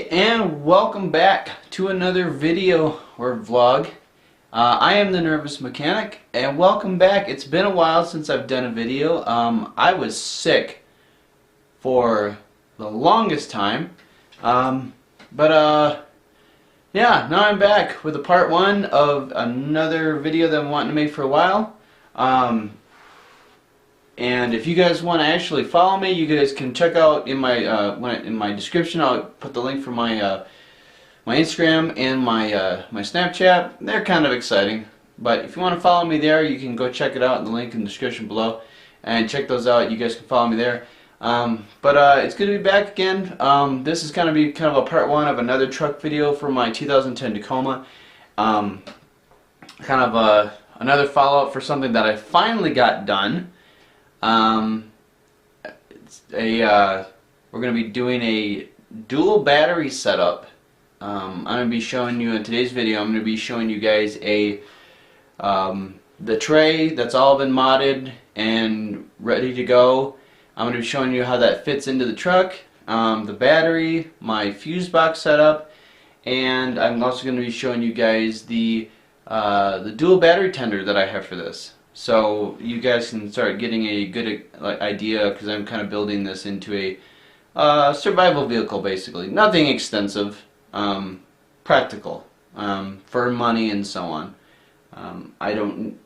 Alright, and welcome back to another video or vlog. I am the Nervous Mechanic, and welcome back. It's been a while since I've done a video. I was sick for the longest time. Yeah, now I'm back with a part one of another video that I'm wanting to make for a while. And if you guys want to actually follow me, you guys can check out in my in my description. I'll put the link for my my Instagram and my my Snapchat. They're kind of exciting, but if you want to follow me there, you can go check it out in the link in the description below and check those out. You guys can follow me there. It's good to be back again. This is going to be kind of a part one of another truck video for my 2010 Tacoma. Kind of another follow-up for something that I finally got done. We're going to be doing a dual battery setup. I'm going to be showing you in today's video. I'm going to be showing you guys the tray that's all been modded and ready to go. I'm going to be showing you how that fits into the truck, the battery, my fuse box setup, and I'm also going to be showing you guys the dual battery tender that I have for this. So you guys can start getting a good idea, because I'm kind of building this into a survival vehicle, basically. Nothing extensive, practical, for money and so on. I don't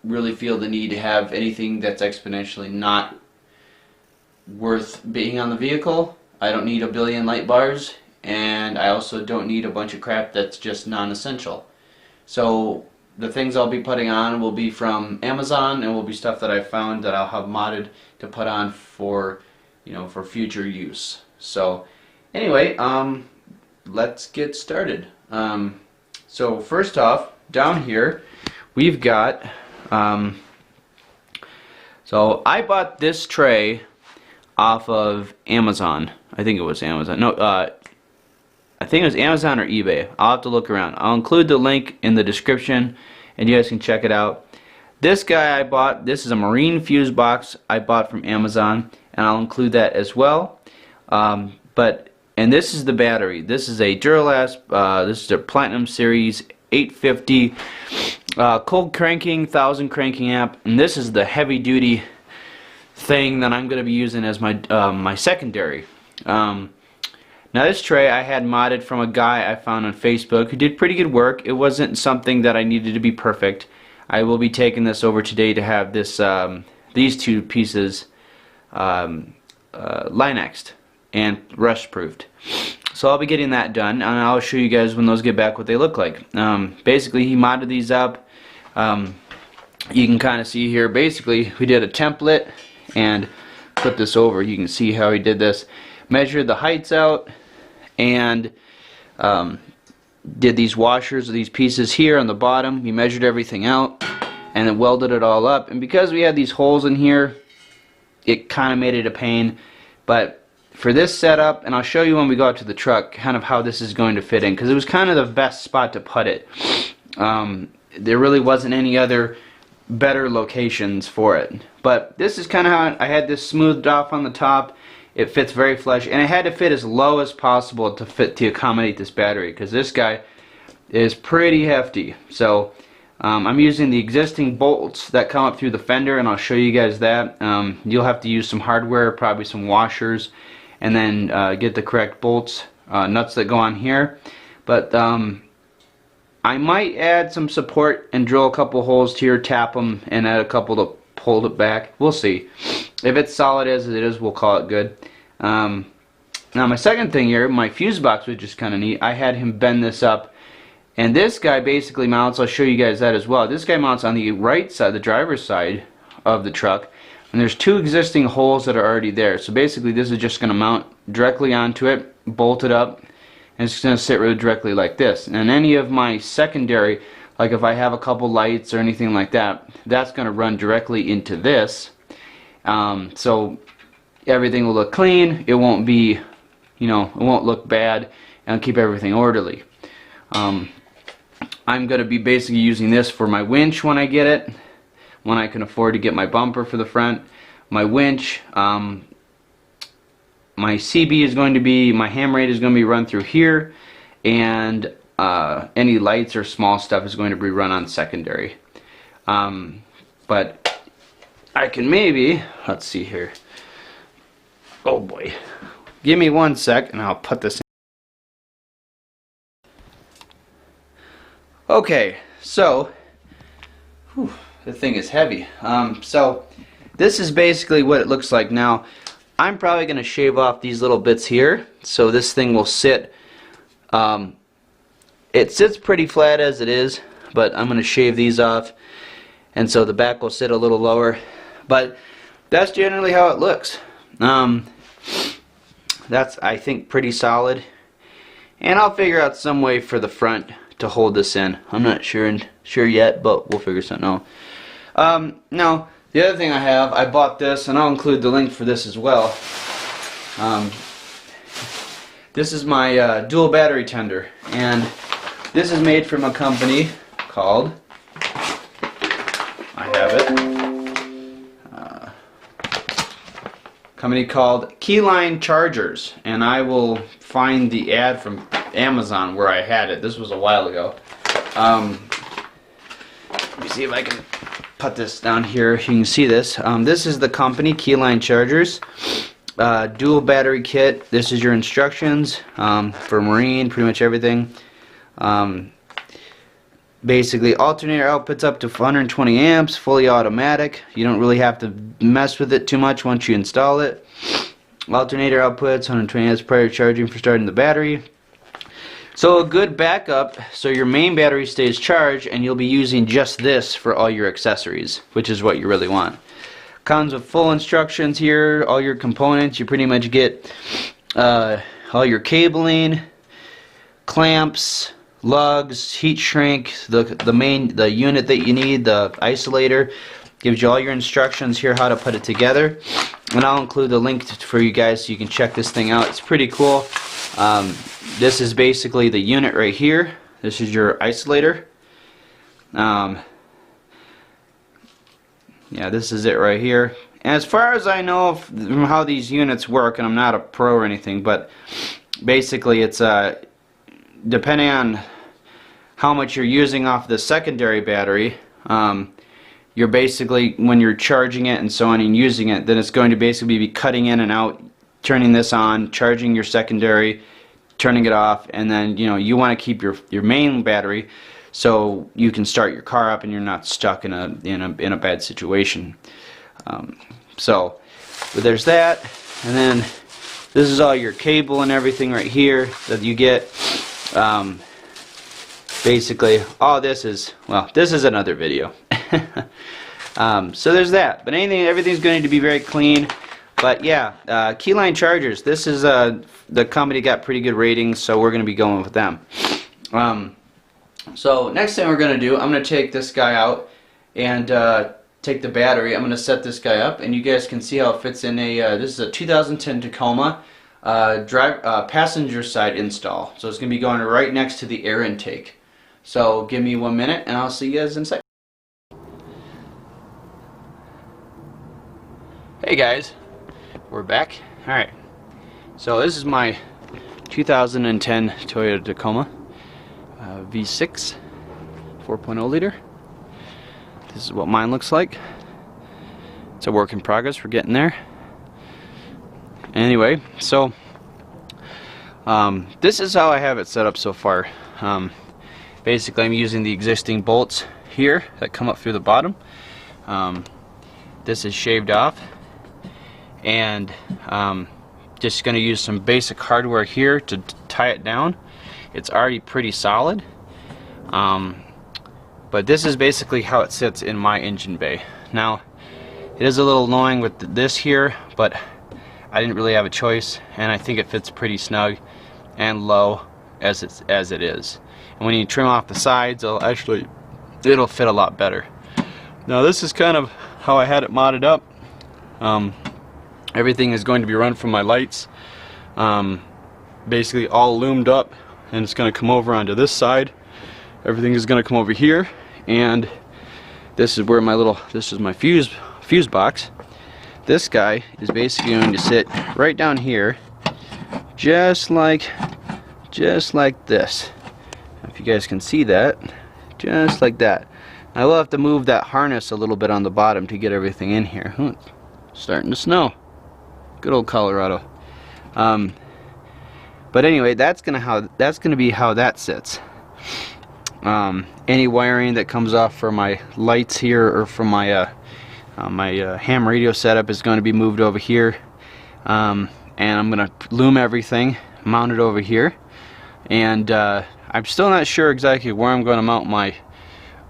really feel the need to have anything that's exponentially not worth being on the vehicle. I don't need a billion light bars, and I also don't need a bunch of crap that's just non-essential. So the things I'll be putting on will be from Amazon, and will be stuff that I found that I'll have modded to put on for, for future use. So anyway, let's get started. So first off, down here we've got so I bought this tray off of Amazon. I think it was Amazon. No, I think it was Amazon or eBay. I'll have to look around. I'll include the link in the description and you guys can check it out. This guy I bought, this is a marine fuse box I bought from Amazon, and I'll include that as well. And this is the battery. This is a Duralast, this is a Platinum Series 850 cold cranking, 1000 cranking amp, and this is the heavy duty thing that I'm going to be using as my my secondary. Now this tray I had modded from a guy I found on Facebook who did pretty good work. It wasn't something that I needed to be perfect. I will be taking this over today to have this these two pieces Linexed and rust proofed. So I'll be getting that done, and I'll show you guys when those get back what they look like. Basically he modded these up. You can kind of see here, basically we did a template and put this over. You can see how he did this. Measured the heights out, and did these washers of these pieces here on the bottom. He measured everything out and then welded it all up, and because we had these holes in here, it kind of made it a pain. But for this setup, and I'll show you when we go out to the truck kind of how this is going to fit in, because it was kind of the best spot to put it. There really wasn't any other better locations for it, but this is kind of how I had this smoothed off on the top. It fits very flush, and it had to fit as low as possible to accommodate this battery, because this guy is pretty hefty. So I'm using the existing bolts that come up through the fender, and I'll show you guys that. You'll have to use some hardware, probably some washers, and then get the correct bolts, nuts that go on here. But I might add some support and drill a couple holes here, tap them, and add a couple to hold it back. We'll see. If it's solid as it is, we'll call it good. Now my second thing here, my fuse box, was just kind of neat. I had him bend this up, and this guy basically mounts, I'll show you guys that as well. This guy mounts on the right side, the driver's side of the truck, and there's two existing holes that are already there. So basically this is just going to mount directly onto it, bolt it up, and it's going to sit really directly like this. And any of my secondary, like if I have a couple lights or anything like that, that's going to run directly into this. So everything will look clean. It won't be, it won't look bad, and keep everything orderly. I'm going to be basically using this for my winch when I get it, when I can afford to get my bumper for the front. My winch, my CB is going to be, my ham rate is going to be run through here, and any lights or small stuff is going to be run on secondary. But I can maybe, let's see here. Oh boy. Give me 1 sec and I'll put this in. Okay, so the thing is heavy. So this is basically what it looks like now. I'm probably going to shave off these little bits here so this thing will sit. It sits pretty flat as it is, but I'm going to shave these off, and so the back will sit a little lower. But that's generally how it looks. That's, I think, pretty solid, and I'll figure out some way for the front to hold this in. I'm not sure yet, but we'll figure something out. Now the other thing I bought this, and I'll include the link for this as well. This is my dual battery tender, and this is made from a company called, I have it, company called Keyline Chargers, and I will find the ad from Amazon where I had it. This was a while ago. Let me see if I can put this down here. You can see this. This is the company, Keyline Chargers. Dual battery kit. This is your instructions for marine, pretty much everything. Basically, alternator outputs up to 120 amps, fully automatic. You don't really have to mess with it too much once you install it. Alternator outputs 120 amps prior to charging for starting the battery. So a good backup, so your main battery stays charged and you'll be using just this for all your accessories, which is what you really want. Comes with full instructions here, all your components. You pretty much get all your cabling, clamps, lugs, heat shrink, the unit that you need, the isolator. Gives you all your instructions here how to put it together, and I'll include the link for you guys so you can check this thing out. It's pretty cool. This is basically the unit right here. This is your isolator. Yeah, this is it right here. And as far as I know how these units work, and I'm not a pro or anything, but basically it's depending on how much you're using off the secondary battery, you're basically, when you're charging it and so on and using it, then it's going to basically be cutting in and out, turning this on, charging your secondary, turning it off, and then you want to keep your main battery so you can start your car up and you're not stuck in a bad situation. So there's that, and then this is all your cable and everything right here that you get. Basically, all this is, well, this is another video. So there's that. But everything's going to be very clean. But yeah, Keyline Chargers. This is the company got pretty good ratings, so we're going to be going with them. So next thing we're going to do, I'm going to take this guy out and take the battery. I'm going to set this guy up, and you guys can see how it fits in a. This is a 2010 Tacoma passenger side install. So it's going to be going right next to the air intake. So give me 1 minute, and I'll see you guys in a sec. Hey guys, we're back. Alright, so this is my 2010 Toyota Tacoma V6 4.0 liter. This is what mine looks like. It's a work in progress, we're getting there. Anyway, so this is how I have it set up so far. Basically, I'm using the existing bolts here that come up through the bottom. This is shaved off, and just going to use some basic hardware here to tie it down. It's already pretty solid, but this is basically how it sits in my engine bay. Now, it is a little annoying with this here, but I didn't really have a choice, and I think it fits pretty snug and low as it is. And when you trim off the sides, it'll fit a lot better. Now this is kind of how I had it modded up. Everything is going to be run from my lights, basically all loomed up, and it's going to come over onto this side. Everything is going to come over here, and this is where this is my fuse box. This guy is basically going to sit right down here, just like this. If you guys can see that, just like that. I will have to move that harness a little bit on the bottom to get everything in here. Ooh, it's starting to snow. Good old Colorado. But anyway, that's gonna be how that sits. Any wiring that comes off for my lights here or from my ham radio setup is going to be moved over here, and I'm gonna loom everything, mount it over here, and I'm still not sure exactly where I'm going to mount my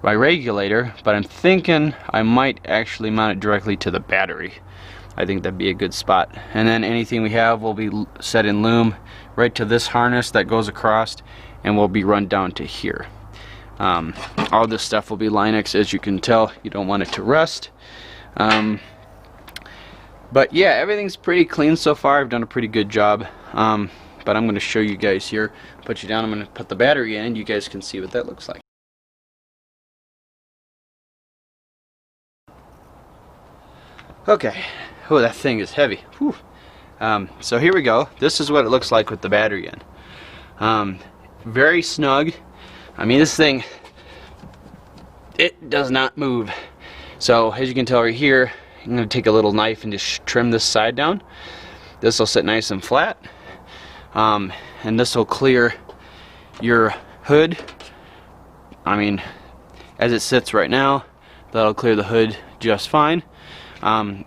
regulator, but I'm thinking I might actually mount it directly to the battery. I think that'd be a good spot. And then anything we have will be set in loom right to this harness that goes across, and will be run down to here. All this stuff will be Linux, as you can tell. You don't want it to rust. But yeah, everything's pretty clean so far. I've done a pretty good job. But I'm going to show you guys here. Put you down. I'm going to put the battery in. You guys can see what that looks like. Okay. Oh, that thing is heavy. Whew. So here we go. This is what it looks like with the battery in. Very snug. I mean, this thing, it does not move. So as you can tell right here, I'm going to take a little knife and just trim this side down. This will sit nice and flat. And this will clear your hood. I mean, as it sits right now, that'll clear the hood just fine.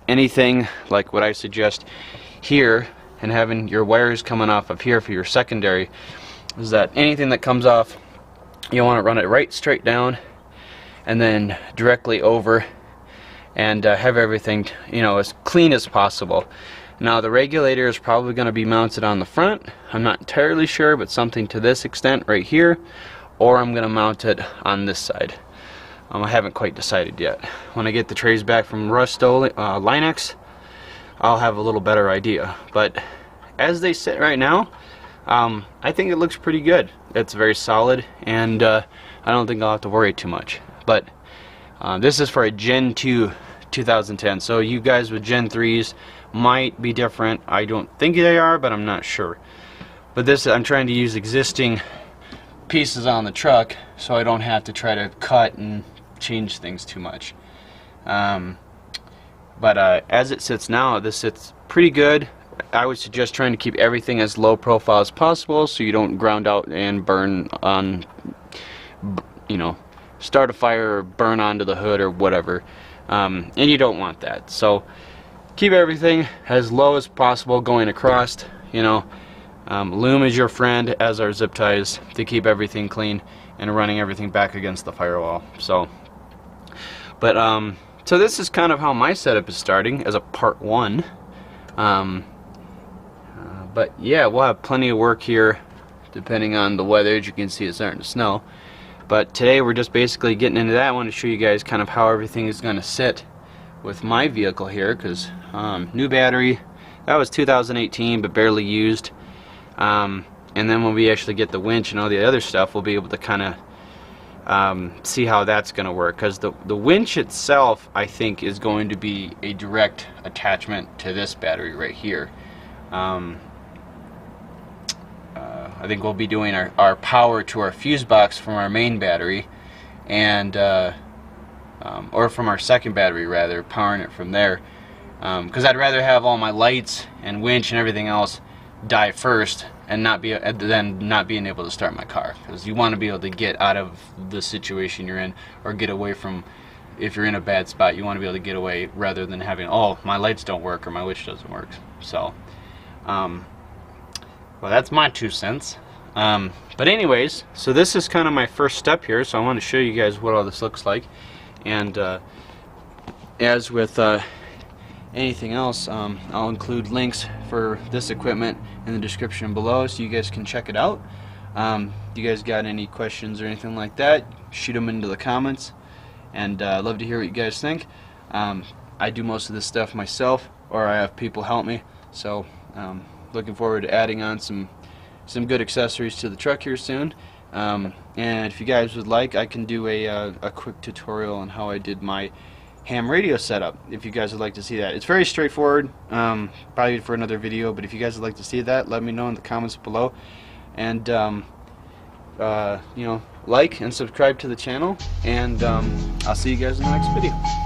Anything like what I suggest here, and having your wires coming off of here for your secondary, is that anything that comes off, you want to run it right straight down and then directly over, and have everything, you know, as clean as possible. Now the regulator is probably going to be mounted on the front. I'm not entirely sure, but something to this extent right here, or I'm going to mount it on this side. I haven't quite decided yet. When I get the trays back from Linux, I'll have a little better idea. But as they sit right now, I think it looks pretty good. It's very solid, and I don't think I'll have to worry too much. But this is for a Gen 2 2010, so you guys with Gen 3s might be different. I don't think they are, but I'm not sure. But this, I'm trying to use existing pieces on the truck, so I don't have to try to cut and change things too much. But as it sits now, this sits pretty good. I would suggest trying to keep everything as low profile as possible, so you don't ground out and burn on, you know, start a fire or burn onto the hood or whatever. And you don't want that. So keep everything as low as possible going across, you know. Loom is your friend, as are zip ties, to keep everything clean and running everything back against the firewall. So, but so this is kind of how my setup is starting as a part one. But yeah, we'll have plenty of work here, depending on the weather. As you can see, it's starting to snow. But today we're just basically getting into that. I want to show you guys kind of how everything is going to sit with my vehicle here, because new battery, that was 2018 but barely used. And then when we actually get the winch and all the other stuff, we'll be able to kind of see how that's going to work, because the winch itself, I think, is going to be a direct attachment to this battery right here. I think we'll be doing our power to our fuse box from our main battery, and or from our second battery rather, powering it from there, because I'd rather have all my lights and winch and everything else die first and then not being able to start my car, because you want to be able to get out of the situation you're in, or get away from, if you're in a bad spot, you want to be able to get away rather than having, oh, my lights don't work or my winch doesn't work. So well, that's my 2 cents. But anyways, so this is kind of my first step here, so I want to show you guys what all this looks like. And as with anything else, I'll include links for this equipment in the description below, so you guys can check it out. You guys got any questions or anything like that, shoot them into the comments, and I'd love to hear what you guys think. I do most of this stuff myself, or I have people help me, so looking forward to adding on some good accessories to the truck here soon. And if you guys would like, I can do a quick tutorial on how I did my ham radio setup, if you guys would like to see that. It's very straightforward, probably for another video, but if you guys would like to see that, let me know in the comments below. And you know, like and subscribe to the channel, and I'll see you guys in the next video.